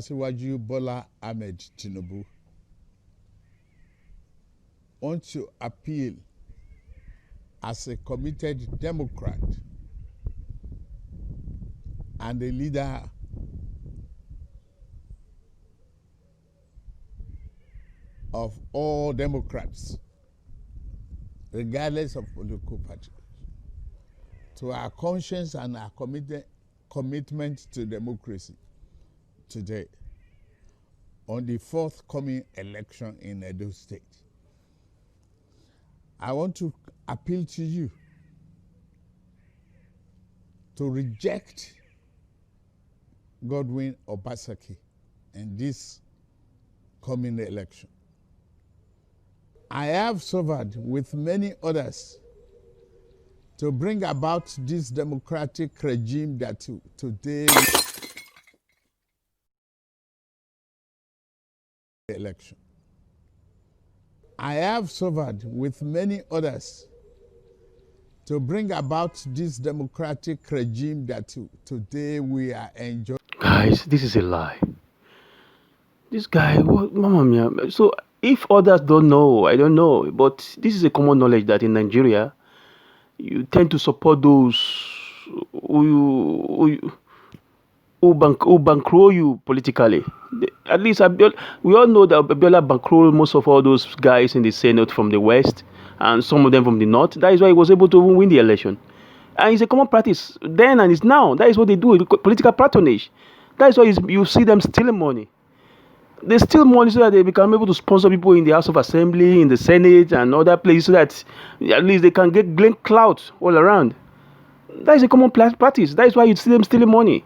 Asiwaju Bola Ahmed Tinubu want to appeal as a committed Democrat and a leader of all Democrats, regardless of political party, to our conscience and our commitment to democracy today on the forthcoming election in Edo State. I want to appeal to you to reject Godwin Obaseki in this coming election. I have suffered with many others to bring about this democratic regime that today election. I have suffered with many others to bring about this democratic regime that today we are enjoying. Guys, this is a lie. This guy, what, Mama Mia. So, if others don't know, I don't know. But this is a common knowledge that in Nigeria, you tend to support those who bankroll you politically. At least we all know that Abiola bankrolled most of all those guys in the Senate from the West and some of them from the North. That is why he was able to even win the election. And it's a common practice then and it's now. That is what they do, political patronage. That is why you see them stealing money. They steal money so that they become able to sponsor people in the House of Assembly, in the Senate, and other places so that at least they can get clout all around. That is a common practice. That is why you see them stealing money.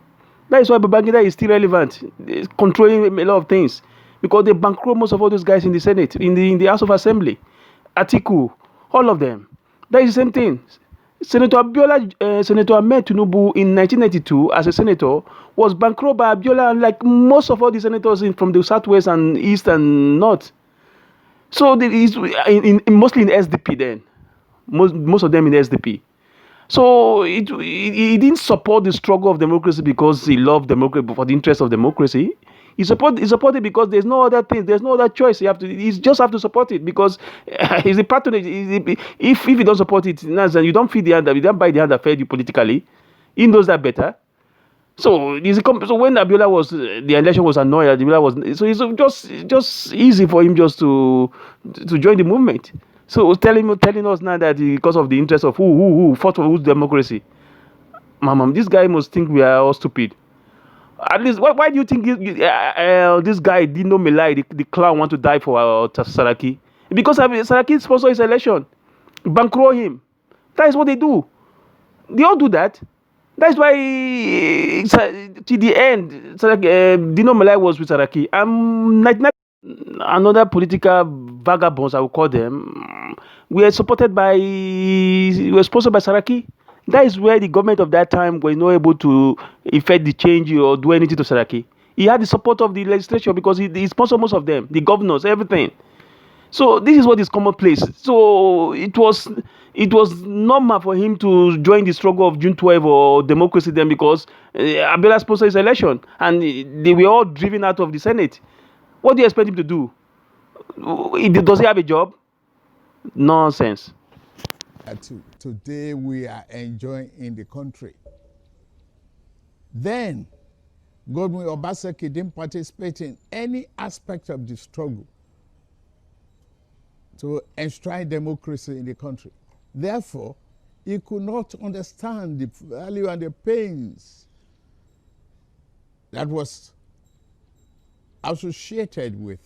That is why Babangida is still relevant, controlling a lot of things, because they bankroll most of all those guys in the Senate, in the House of Assembly, Atiku, all of them. That is the same thing. Senator Ahmed Tinubu in 1992 as a senator was bankrolled by Abiola, like most of all the senators from the Southwest and East and North. So mostly in SDP then, most of them in SDP. So he didn't support the struggle of democracy because he loved democracy, but for the interest of democracy. He supported because there's no other thing, there's no other choice. He just have to support it because he's a patronage. If you don't support it, you don't feed the hand, you don't buy the hand that fed you politically. He knows that better. So when Abiola the election was annoyed, Abiola was so it's just easy for him just to join the movement. So telling us now that because of the interest of who fought for whose democracy, Mama, this guy must think we are all stupid. At least, why do you think this guy Dino Melai, the clown, want to die for Saraki? Because Saraki sponsored his election, bankroll him. That is what they do. They all do that. That's why to the end, Dino Melai was with Saraki. 99 another political vagabonds, I would call them, were sponsored by Saraki. That is where the government of that time were not able to effect the change or do anything to Saraki. He had the support of the legislature because he sponsored most of them, the governors, everything. So this is what is commonplace. So it was normal for him to join the struggle of June 12 or democracy then because Abiola sponsored his election and they were all driven out of the Senate. What do you expect him to do? Does he have a job? Nonsense. Today we are enjoying in the country. Then Godwin Obaseki didn't participate in any aspect of the struggle to enshrine democracy in the country. Therefore, he could not understand the value and the pains that was associated with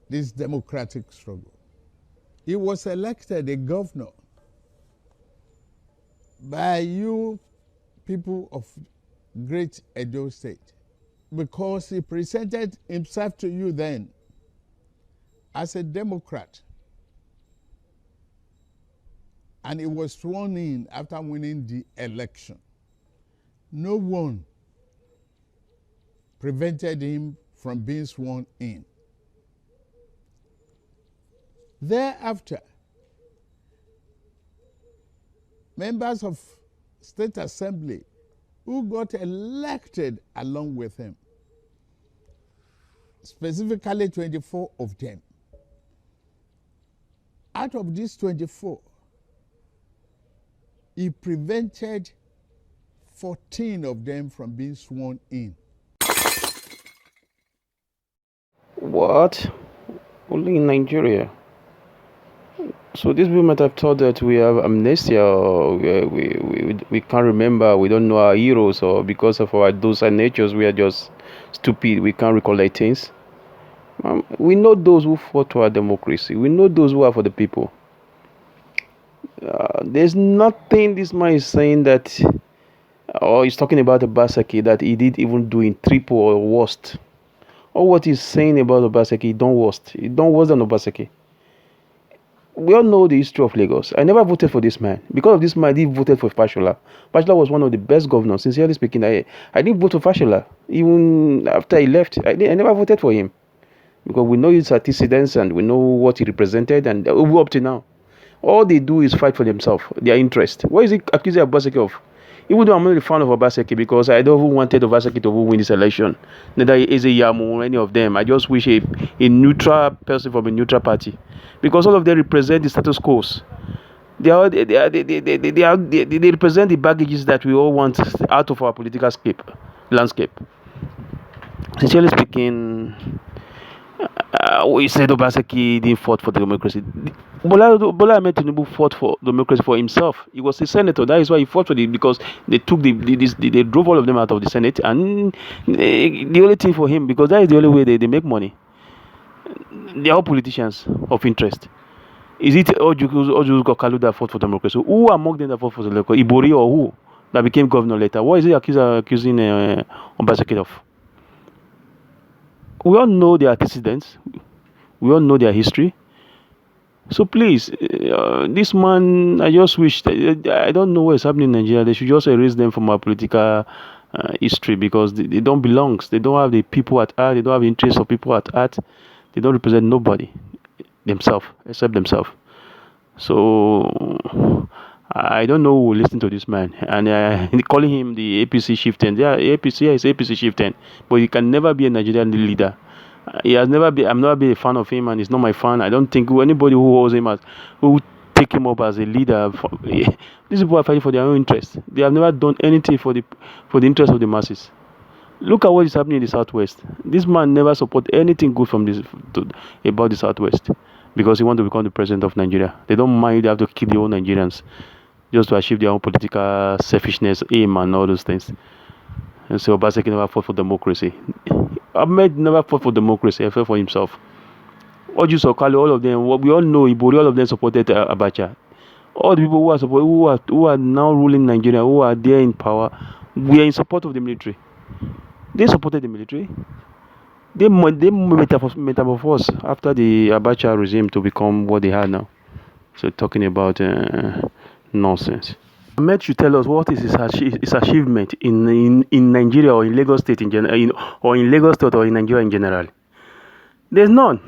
this democratic struggle. He was elected a governor by you people of great Edo State because he presented himself to you then as a Democrat, and he was sworn in after winning the election. No one prevented him from being sworn in. Thereafter, members of State Assembly who got elected along with him specifically 24 of them. Out of these 24, he prevented 14 of them from being sworn in. What? Only in Nigeria? So these people might have thought that we have amnesia, or we can't remember, we don't know our heroes, or because of our those natures we are just stupid, we can't recollect things. We know those who fought for our democracy. We know those who are for the people. There's nothing this man is saying that, or he's talking about Obaseki, that he did even do in triple or worst. Or what he's saying about Obaseki, he done worst. He done worse than Obaseki. We all know the history of Lagos. I never voted for this man. Because of this man, I didn't vote for Fashola. Fashola was one of the best governors. Sincerely speaking, I didn't vote for Fashola. Even after he left, I never voted for him. Because we know his antecedents and we know what he represented, and up to now, all they do is fight for themselves, their interest. What is he accusing Obaseki of? Even though I'm not a fan of Obaseki, because I don't even wanted Obaseki to win this election, neither Eze Yamu or any of them. I just wish a neutral person from a neutral party, because all of them represent the status quo. They represent the baggages that we all want out of our political landscape. Sincerely speaking, we said Obaseki didn't fight for democracy. Bola Ahmed Tinubu fought for democracy for himself. He was a senator. That is why he fought for it, because they took they drove all of them out of the Senate, and the only thing for him, because that is the only way they make money. They are all politicians of interest. Is it Ojuku Kalu that fought for democracy? Who among them that fought for democracy? Ibori or who that became governor later? What is he accusing Obaseki of? We all know their antecedents. We all know their history. So please, this man, I just wish that, I don't know what is happening in Nigeria. They should just erase them from our political history, because they don't belong. They don't have the people at heart. They don't have the interests of people at heart. They don't represent nobody themselves except themselves. So I don't know who will listen to this man, and calling him the APC chieftain. Yeah, APC is APC chieftain, but he can never be a Nigerian leader. He has never been. I'm never been a fan of him, and he's not my fan. I don't think anybody who holds him as, who take him up as a leader. These people are fighting for their own interests. They have never done anything for the interest of the masses. Look at what is happening in the Southwest. This man never support anything good from about the Southwest, because he wants to become the president of Nigeria. They don't mind. They have to kill the whole Nigerians just to achieve their own political selfishness, aim, and all those things. And so Obaseki never fought for democracy. Ahmed never fought for democracy. He fought for himself. Oju Sokalo, all of them, what we all know, Ibori, all of them supported Abacha. All the people who are now ruling Nigeria, who are there in power, we are in support of the military. They supported the military. They metamorphosed after the Abacha regime to become what they are now. So talking about nonsense. Ahmed should tell us what is his achievement in Nigeria, or in Lagos State in general, or in Lagos State or in Nigeria in general. There's none.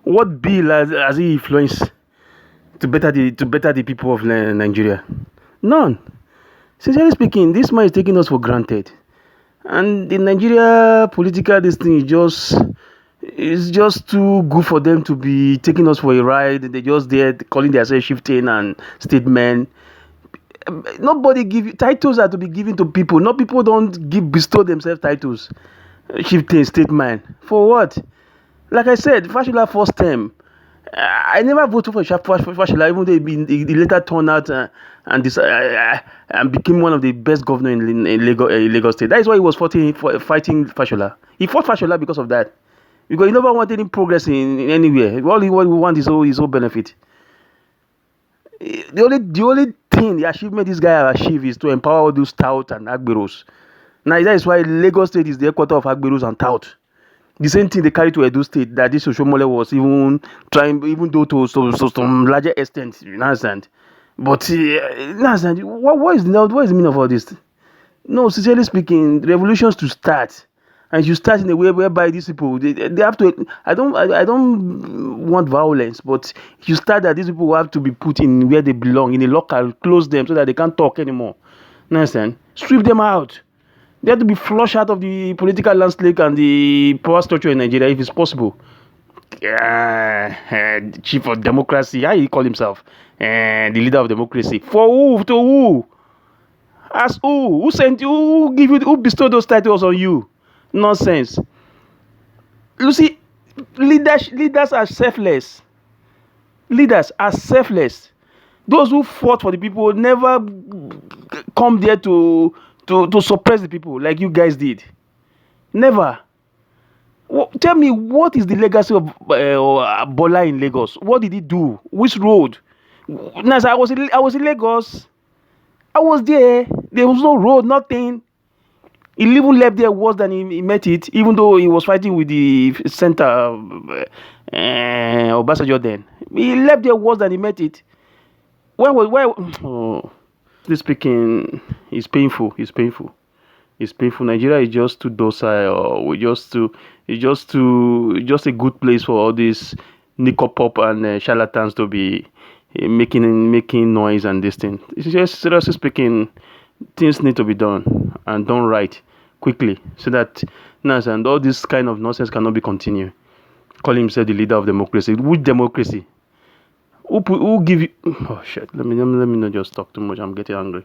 What bill has he influenced to better the people of Nigeria? None. Sincerely speaking, this man is taking us for granted, and the Nigeria political thing is just too good for them to be taking us for a ride. They're just there calling themselves chieftain and statesmen. Nobody titles are to be given to people. No, people don't bestow themselves titles. Chieftain, statesman. For what? Like I said, Fashola first term. I never voted for Fashola, even though he later turned out and became one of the best governors in Lagos State. That is why he was fighting Fashola. He fought Fashola because of that. Because he never wanted any progress in anywhere. All he wants is his own benefit. The only thing, the achievement this guy has achieved, is to empower all those touts and agberos. Now that is why Lagos State is the headquarters of agberos and touts. The same thing they carry to Edo State, that this Oshomole was even trying, even though to some larger extent, you understand? But you understand, what is the meaning of all this? No, sincerely speaking, revolutions to start, and you start in a way whereby these people they have to. I don't want violence, but you start that these people will have to be put in where they belong, in a local, close them so that they can't talk anymore. You understand? Strip them out. They have to be flushed out of the political landscape and the power structure in Nigeria if it's possible. Chief of democracy, how he call himself? The leader of democracy. For who? To who? As who? Who sent you? Who give you? Who bestowed those titles on you? Nonsense. You see, leaders are selfless. Leaders are selfless. Those who fought for the people never come there to suppress the people like you guys did. Never. Tell me, what is the legacy of Bola in Lagos? What did he do? Which road? Now, I was in Lagos. I was there. There was no road, nothing. He even left there worse than he met it, even though he was fighting with the center Obasanjo then. He left there worse than he met it. Oh, this speaking is painful. It's painful. It's painful. Nigeria is just too docile. It's just a good place for all these nickel pop and charlatans to be making noise and this thing. It's just, seriously speaking, things need to be done and done right quickly so that and all this kind of nonsense cannot be continued. Calling himself the leader of democracy. Which democracy? Who give you? Oh shit! Let me not just talk too much. I'm getting angry.